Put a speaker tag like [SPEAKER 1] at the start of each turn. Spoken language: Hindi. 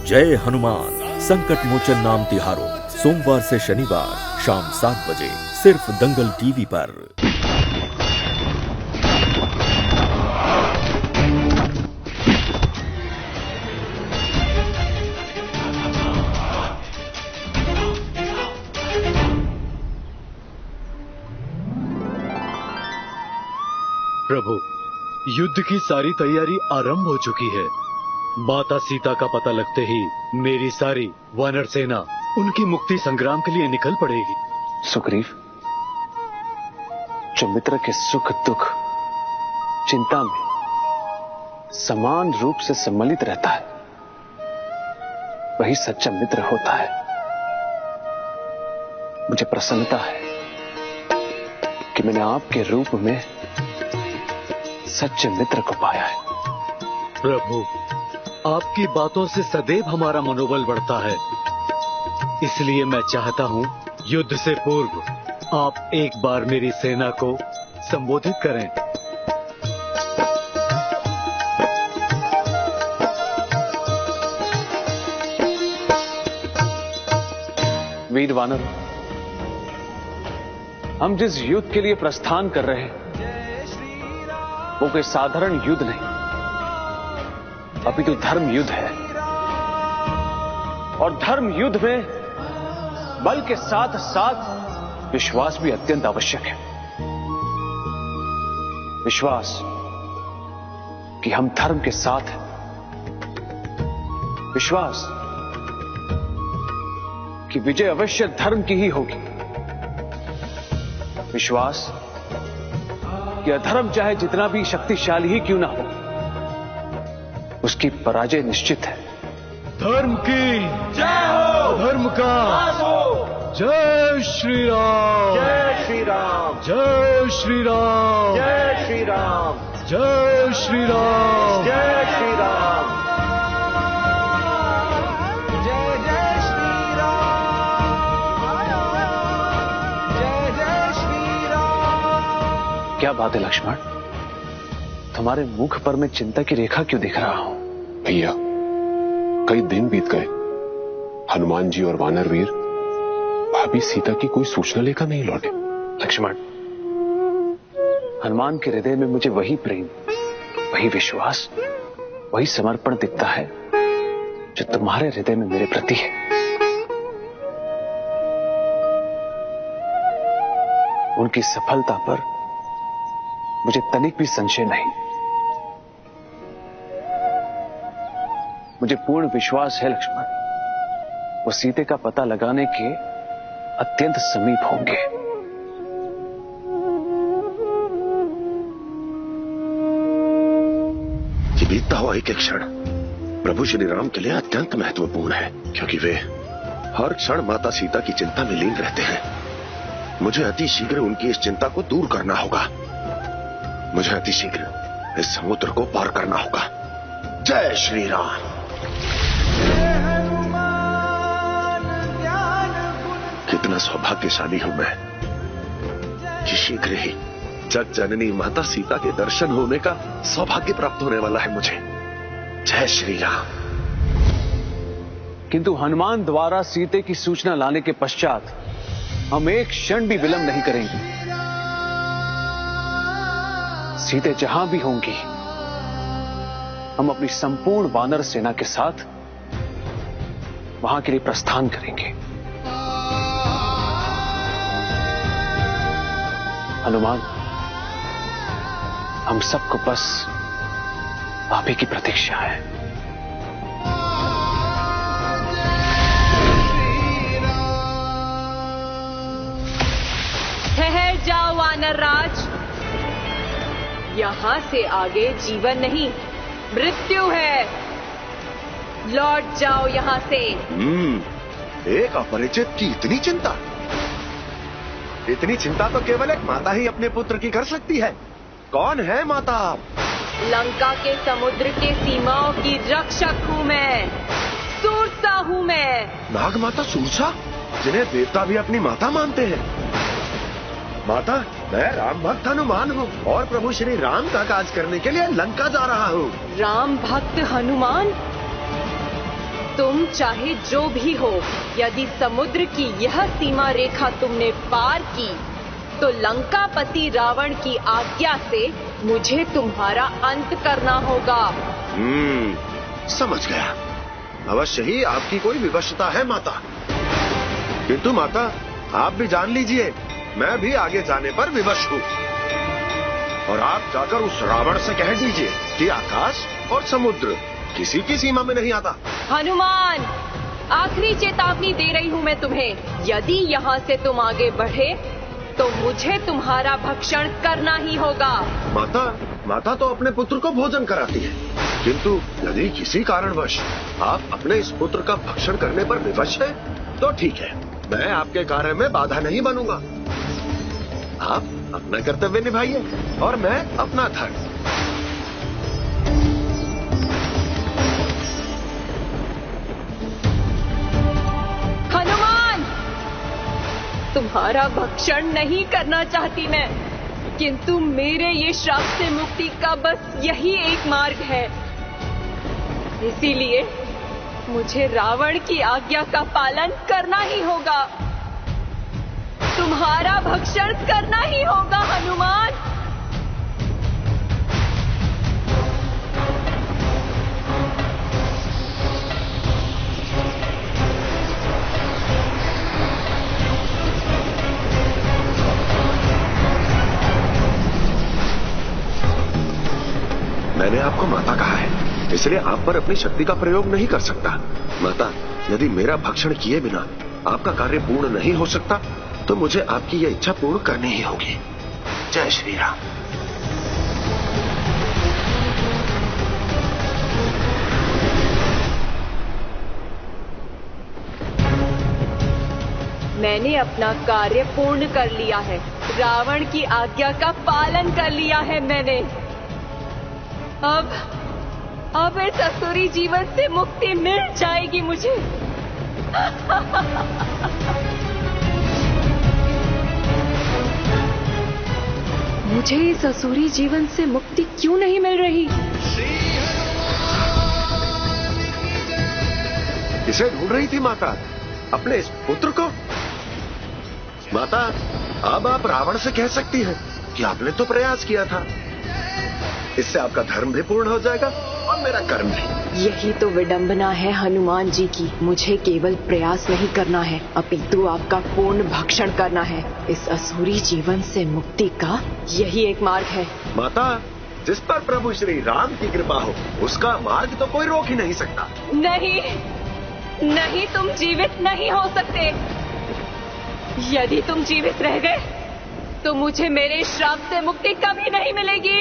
[SPEAKER 1] जय हनुमान संकट मोचन नाम तिहारों, सोमवार से शनिवार शाम 7 बजे सिर्फ दंगल टीवी पर।
[SPEAKER 2] प्रभु, युद्ध की सारी तैयारी आरंभ हो चुकी है। माता सीता का पता लगते ही मेरी सारी वानर सेना उनकी मुक्ति संग्राम के लिए निकल पड़ेगी।
[SPEAKER 3] सुग्रीव, जो मित्र के सुख दुख चिंता में समान रूप से सम्मिलित रहता है, वही सच्चा मित्र होता है। मुझे प्रसन्नता है कि मैंने आपके रूप में सच्चे मित्र को पाया है।
[SPEAKER 2] प्रभु, आपकी बातों से सदैव हमारा मनोबल बढ़ता है। इसलिए मैं चाहता हूं, युद्ध से पूर्व आप एक बार मेरी सेना को संबोधित करें।
[SPEAKER 3] वीर वानर, हम जिस युद्ध के लिए प्रस्थान कर रहे हैं वो कोई साधारण युद्ध नहीं, अपितु धर्म युद्ध है। और धर्म युद्ध में बल के साथ साथ विश्वास भी अत्यंत आवश्यक है। विश्वास कि हम धर्म के साथ हैं, विश्वास कि विजय अवश्य धर्म की ही होगी, विश्वास कि अधर्म चाहे जितना भी शक्तिशाली ही क्यों ना हो, उसकी पराजय निश्चित है।
[SPEAKER 2] धर्म की जय हो, धर्म का जय श्री राम,
[SPEAKER 4] जय श्री राम,
[SPEAKER 2] जय श्री राम,
[SPEAKER 4] जय श्री राम,
[SPEAKER 2] जय श्री राम,
[SPEAKER 4] जय श्री राम, जय जय श्री राम, जय जय श्री राम।
[SPEAKER 3] क्या बात है लक्ष्मण, तुम्हारे मुख पर मैं चिंता की रेखा क्यों दिख रहा हूं?
[SPEAKER 5] भैया, कई दिन बीत गए, हनुमान जी और वानर वीर भाभी सीता की कोई सूचना लेकर नहीं लौटे।
[SPEAKER 3] लक्ष्मण, हनुमान के हृदय में मुझे वही प्रेम, वही विश्वास, वही समर्पण दिखता है जो तुम्हारे हृदय में मेरे प्रति है। उनकी सफलता पर मुझे तनिक भी संशय नहीं। मुझे पूर्ण विश्वास है लक्ष्मण, वो सीते का पता लगाने के अत्यंत समीप होंगे।
[SPEAKER 6] ये बीतता हुआ एक एक क्षण प्रभु श्री राम के लिए अत्यंत महत्वपूर्ण है, क्योंकि वे हर क्षण माता सीता की चिंता में लीन रहते हैं। मुझे अति शीघ्र उनकी इस चिंता को दूर करना होगा। मुझे अति शीघ्र इस समुद्र को पार करना होगा। जय श्री राम। कितना सौभाग्यशाली हूं मैं कि शीघ्र ही जग जननी माता सीता के दर्शन होने का सौभाग्य प्राप्त होने वाला है मुझे। जय श्री राम।
[SPEAKER 3] किंतु हनुमान द्वारा सीते की सूचना लाने के पश्चात हम एक क्षण भी विलंब नहीं करेंगे। सीते जहां भी होंगी, हम अपनी संपूर्ण वानर सेना के साथ वहां के लिए प्रस्थान करेंगे। हनुमान, हम सबको बस आप ही की प्रतीक्षा है।
[SPEAKER 7] ठहर जाओ वानर राज, यहां से आगे जीवन नहीं मृत्यु है। लौट जाओ यहां से।
[SPEAKER 6] एक अपरिचित की इतनी चिंता? इतनी चिंता तो केवल एक माता ही अपने पुत्र की कर सकती है। कौन है माता आप?
[SPEAKER 7] लंका के समुद्र के सीमाओं की रक्षक हूँ मैं, सूरसा हूँ मैं।
[SPEAKER 6] नाग माता सूरसा, जिन्हें देवता भी अपनी माता मानते हैं। माता, मैं राम भक्त हनुमान हूँ और प्रभु श्री राम का काज करने के लिए लंका जा रहा हूँ।
[SPEAKER 7] राम भक्त हनुमान? तुम चाहे जो भी हो, यदि समुद्र की यह सीमा रेखा तुमने पार की तो लंकापति रावण की आज्ञा से मुझे तुम्हारा अंत करना होगा।
[SPEAKER 6] समझ गया। अवश्य ही आपकी कोई विवशता है माता, किंतु माता आप भी जान लीजिए मैं भी आगे जाने पर विवश हूँ। और आप जाकर उस रावण से कह दीजिए कि आकाश और समुद्र किसी की सीमा में नहीं आता।
[SPEAKER 7] हनुमान, आखिरी चेतावनी दे रही हूँ मैं तुम्हें। यदि यहाँ से तुम आगे बढ़े तो मुझे तुम्हारा भक्षण करना ही होगा।
[SPEAKER 6] माता तो अपने पुत्र को भोजन कराती है, किंतु यदि किसी कारणवश आप अपने इस पुत्र का भक्षण करने पर विवश है तो ठीक है, मैं आपके कार्य में बाधा नहीं बनूंगा। आप अपना कर्तव्य निभाइए और मैं अपना धर्म।
[SPEAKER 7] हनुमान, तुम्हारा भक्षण नहीं करना चाहती मैं, किंतु मेरे ये श्राप से मुक्ति का बस यही एक मार्ग है। इसीलिए मुझे रावण की आज्ञा का पालन करना ही होगा। तुम्हारा भक्षण करना ही होगा हनुमान।
[SPEAKER 6] मैंने आपको माता कहा है, इसलिए आप पर अपनी शक्ति का प्रयोग नहीं कर सकता। माता, यदि मेरा भक्षण किए बिना आपका कार्य पूर्ण नहीं हो सकता तो मुझे आपकी यह इच्छा पूर्ण करनी ही होगी। जय श्री राम।
[SPEAKER 7] मैंने अपना कार्य पूर्ण कर लिया है। रावण की आज्ञा का पालन कर लिया है मैंने। अब इस असुरी जीवन से मुक्ति मिल जाएगी मुझे। मुझे इस असुरी जीवन से मुक्ति क्यों नहीं मिल रही?
[SPEAKER 6] इसे ढूंढ रही थी माता, अपने इस पुत्र को। माता, अब आप रावण से कह सकती हैं कि आपने तो प्रयास किया था। इससे आपका धर्म भी पूर्ण हो जाएगा और मेरा कर्म भी।
[SPEAKER 7] यही तो विडंबना है हनुमान जी की। मुझे केवल प्रयास नहीं करना है, अपितु आपका पूर्ण भक्षण करना है। इस असुरी जीवन से मुक्ति का यही एक मार्ग है।
[SPEAKER 6] माता, जिस पर प्रभु श्री राम की कृपा हो उसका मार्ग तो कोई रोक ही नहीं सकता।
[SPEAKER 7] नहीं, तुम जीवित नहीं हो सकते। यदि तुम जीवित रह गए तो मुझे मेरे श्राप से मुक्ति कभी नहीं मिलेगी।